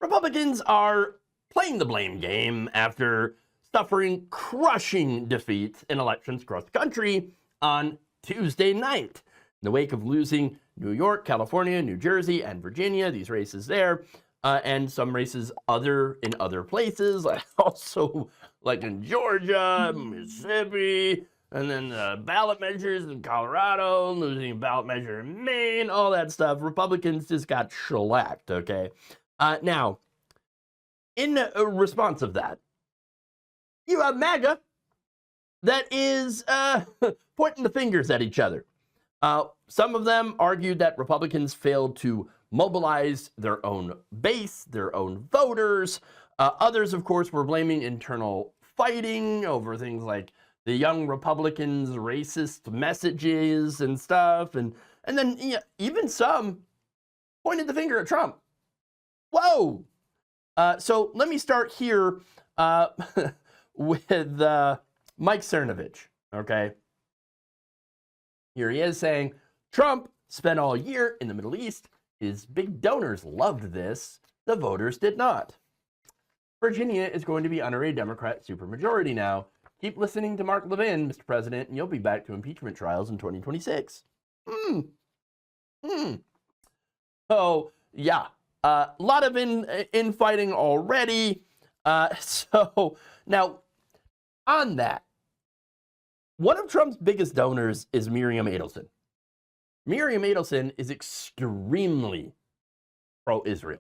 Republicans are playing the blame game after suffering crushing defeats in elections across the country on Tuesday night. In the wake of losing New York, California, New Jersey, and Virginia, these races there, and some races in other places, also like in Georgia, Mississippi, and then ballot measures in Colorado, losing a ballot measure in Maine, all that stuff. Republicans just got shellacked, okay? Now, in response of that, you have MAGA that is pointing the fingers at each other. Some of them argued that Republicans failed to mobilize their own base, their own voters. Others, of course, were blaming internal fighting over things like the young Republicans' racist messages and stuff. And then even some pointed the finger at Trump. Whoa! So let me start here with Mike Cernovich, okay? Here he is saying, Trump spent all year in the Middle East. His big donors loved this. The voters did not. Virginia is going to be under a Democrat supermajority now. Keep listening to Mark Levin, Mr. President, and you'll be back to impeachment trials in 2026. So, yeah, a lot of infighting already. So, now, on that, one of Trump's biggest donors is Miriam Adelson. Miriam Adelson is extremely pro-Israel,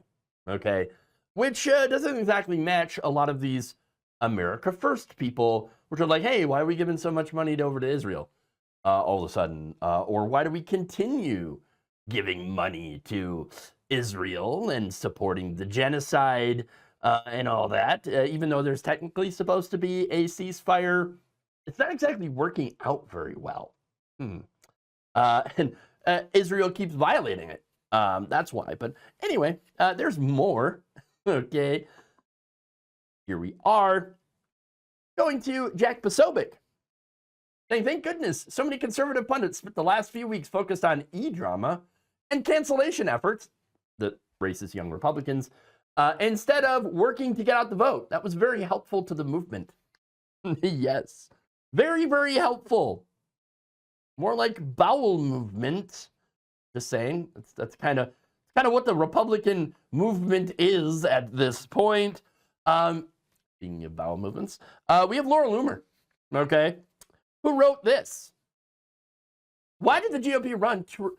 okay? Which doesn't exactly match a lot of these America First people, which are like, hey, why are we giving so much money over to Israel all of a sudden? Or why do we continue giving money to Israel and supporting the genocide and all that, even though there's technically supposed to be a ceasefire? It's not exactly working out very well. And Israel keeps violating it. That's why. But anyway, there's more. Okay. Here we are. Going to Jack Posobiec. Saying, thank goodness so many conservative pundits spent the last few weeks focused on e-drama and cancellation efforts, the racist young Republicans, instead of working to get out the vote. That was very helpful to the movement. Yes. Very, very helpful. More like bowel movement. Just saying. That's kind of what the Republican movement is at this point. Speaking of bowel movements, we have Laura Loomer, okay, who wrote this. Why did the GOP run to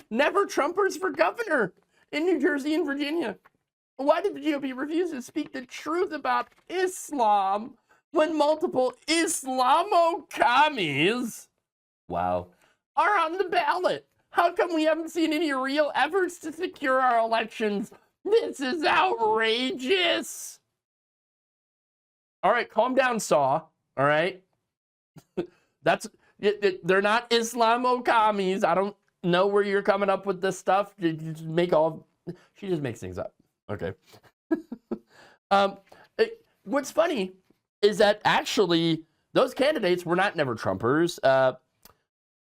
never-Trumpers for governor in New Jersey and Virginia? Why did the GOP refuse to speak the truth about Islam when multiple Islamo-commies, wow, are on the ballot? How come we haven't seen any real efforts to secure our elections? This is outrageous. All right, calm down, Saw. All right? They're not Islamo-commies. I don't know where you're coming up with this stuff. She just makes things up. Okay. What's funny is that actually those candidates were not never-Trumpers.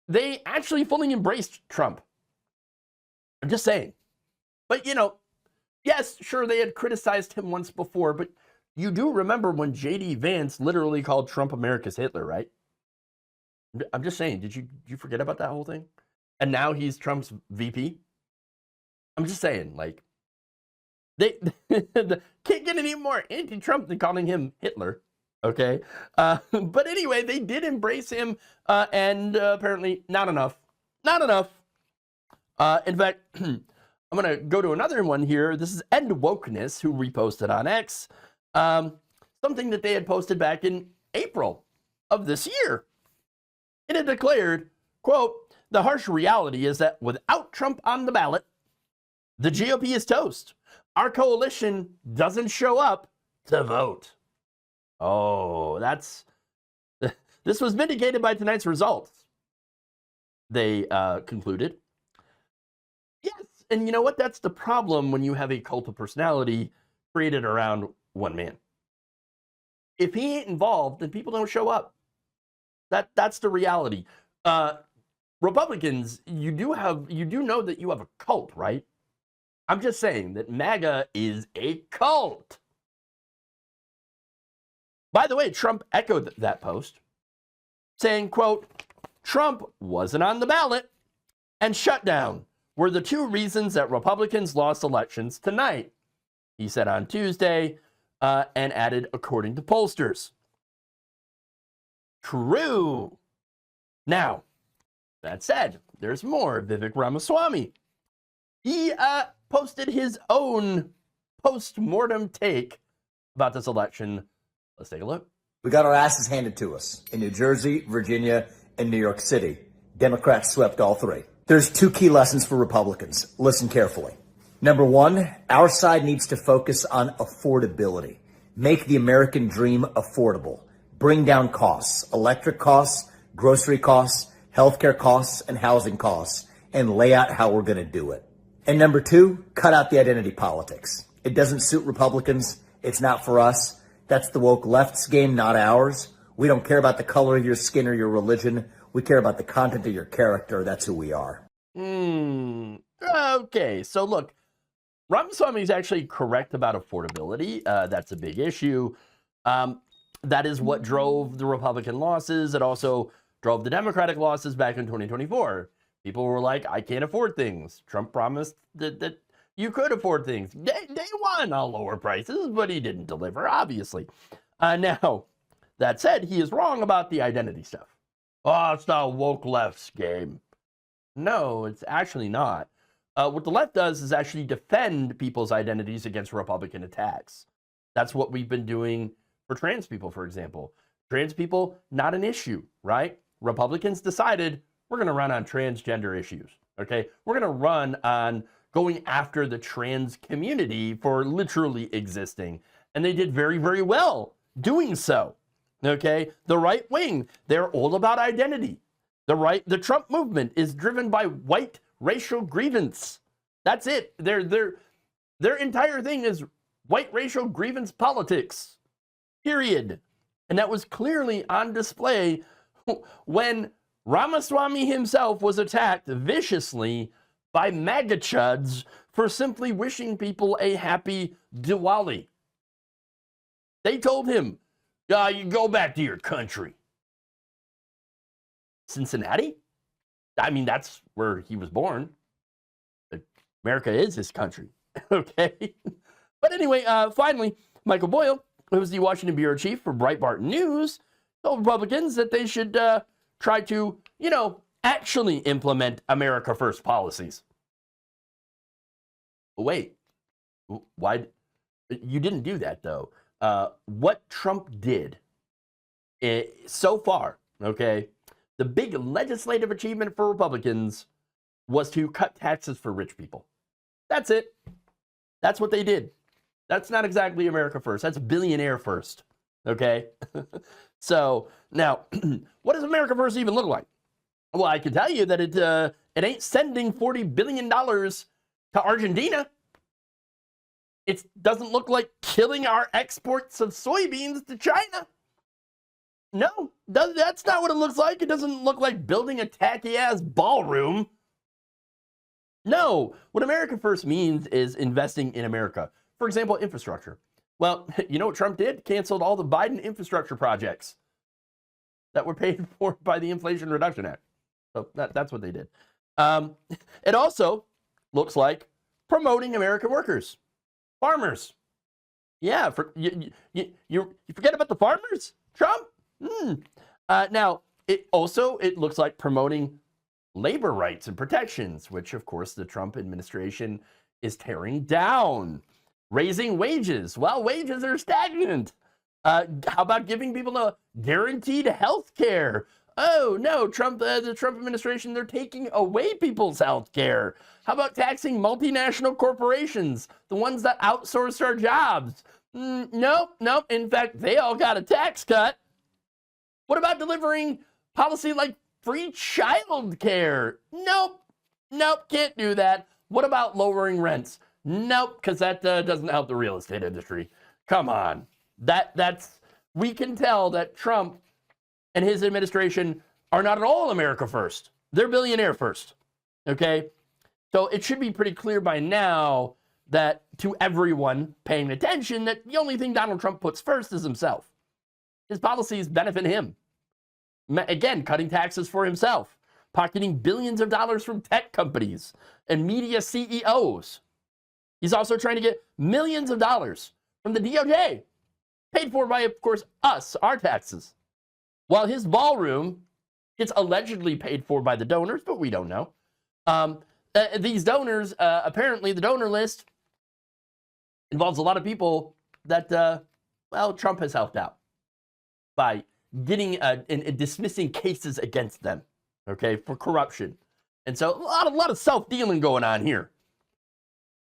They actually fully embraced Trump. I'm just saying. But, yes, sure, they had criticized him once before, but you do remember when J.D. Vance literally called Trump America's Hitler, right? I'm just saying, did you forget about that whole thing? And now he's Trump's VP? I'm just saying, like, they can't get any more anti-Trump than calling him Hitler. Okay. But anyway, they did embrace him, and apparently not enough. Not enough. In fact, I'm going to go to another one here. This is End Wokeness, who reposted on X something that they had posted back in April of this year. It had declared, quote, the harsh reality is that without Trump on the ballot, the GOP is toast. Our coalition doesn't show up to vote. Oh, this was vindicated by tonight's results, they concluded. Yes, and you know what? That's the problem when you have a cult of personality created around one man. If he ain't involved, then people don't show up. That's the reality. Republicans, you do know that you have a cult, right? I'm just saying that MAGA is a cult. By the way, Trump echoed that post, saying, quote, Trump wasn't on the ballot and shutdown were the two reasons that Republicans lost elections tonight, he said on Tuesday, and added, according to pollsters. True. Now, that said, there's more. Vivek Ramaswamy. He posted his own post-mortem take about this election. Let's take a look. We got our asses handed to us in New Jersey, Virginia, and New York City. Democrats swept all three. There's two key lessons for Republicans. Listen carefully. Number one, our side needs to focus on affordability. Make the American dream affordable. Bring down costs, electric costs, grocery costs, healthcare costs, and housing costs, and lay out how we're going to do it. And number two, cut out the identity politics. It doesn't suit Republicans. It's not for us. That's the woke left's game, not ours. We don't care about the color of your skin or your religion. We care about the content of your character. That's who we are. Okay, so look, Ramaswamy is actually correct about affordability. That's a big issue. That is what drove the Republican losses. It also drove the Democratic losses back in 2024. People were like, I can't afford things. Trump promised that you could afford things. Day one, I'll lower prices, but he didn't deliver, obviously. Now, that said, he is wrong about the identity stuff. Oh, it's not woke left's game. No, it's actually not. What the left does is actually defend people's identities against Republican attacks. That's what we've been doing for trans people, for example. Trans people, not an issue, right? Republicans decided we're going to run on transgender issues, okay? We're going to run on going after the trans community for literally existing. And they did very, very well doing so, okay? The right wing, they're all about identity. The Trump movement is driven by white racial grievance. That's it. Their entire thing is white racial grievance politics, period. And that was clearly on display when Ramaswamy himself was attacked viciously by MAGA chuds for simply wishing people a happy Diwali. They told him, you go back to your country. Cincinnati? I mean, that's where he was born. America is his country, okay? But anyway, finally, Michael Boyle, who was the Washington bureau chief for Breitbart News, told Republicans that they should try to, actually implement America First policies. Wait, why? You didn't do that, though. What Trump did so far, okay, the big legislative achievement for Republicans was to cut taxes for rich people. That's it. That's what they did. That's not exactly America First. That's billionaire first, okay? So now, what does America First even look like? Well, I can tell you that it ain't sending $40 billion to Argentina. It doesn't look like killing our exports of soybeans to China. No, that's not what it looks like. It doesn't look like building a tacky-ass ballroom. No, what America First means is investing in America. For example, infrastructure. Well, you know what Trump did? Canceled all the Biden infrastructure projects that were paid for by the Inflation Reduction Act. So that's what they did. It also looks like promoting American workers, farmers. Yeah, you forget about the farmers, Trump? Now, it looks like promoting labor rights and protections, which, of course, the Trump administration is tearing down. Raising wages. Well, wages are stagnant. How about giving people a guaranteed health care? Oh, no, the Trump administration, they're taking away people's health care. How about taxing multinational corporations, the ones that outsource our jobs? Nope. In fact, they all got a tax cut. What about delivering policy like free child care? Nope, can't do that. What about lowering rents? Nope, because that doesn't help the real estate industry. Come on. We can tell that Trump and his administration are not at all America First. They're billionaire first, okay? So it should be pretty clear by now that to everyone paying attention, that the only thing Donald Trump puts first is himself. His policies benefit him. Again, cutting taxes for himself, pocketing billions of dollars from tech companies and media CEOs. He's also trying to get millions of dollars from the DOJ, paid for by, of course, us, our taxes. While his ballroom gets allegedly paid for by the donors, but we don't know. These donors, apparently the donor list involves a lot of people that, Trump has helped out by getting and dismissing cases against them, okay, for corruption. And so a lot of self-dealing going on here.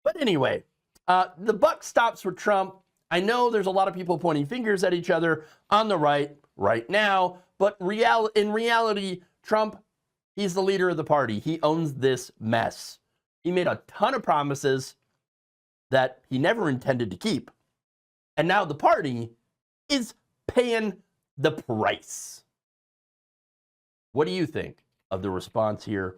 But anyway, the buck stops for Trump. I know there's a lot of people pointing fingers at each other on the right now, but in reality, Trump, he's the leader of the party. He owns this mess. He made a ton of promises that he never intended to keep. And now the party is paying the price. What do you think of the response here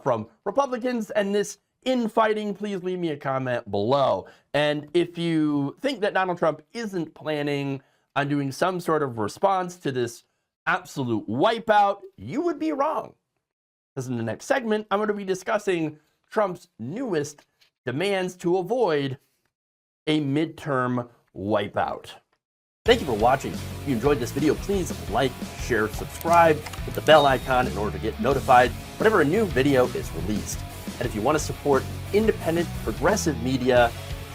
from Republicans and this infighting? Please leave me a comment below. And if you think that Donald Trump isn't planning on doing some sort of response to this absolute wipeout, you would be wrong. Because in the next segment, I'm going to be discussing Trump's newest demands to avoid a midterm wipeout. Thank you for watching. If you enjoyed this video, please like, share, subscribe, hit the bell icon in order to get notified whenever a new video is released. And if you want to support independent, progressive media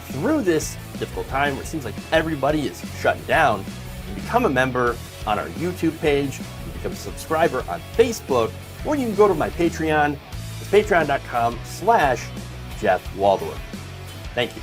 through this difficult time where it seems like everybody is shutting down, you can become a member on our YouTube page, you can become a subscriber on Facebook, or you can go to my Patreon. It's patreon.com/Jeff Waldorf. Thank you.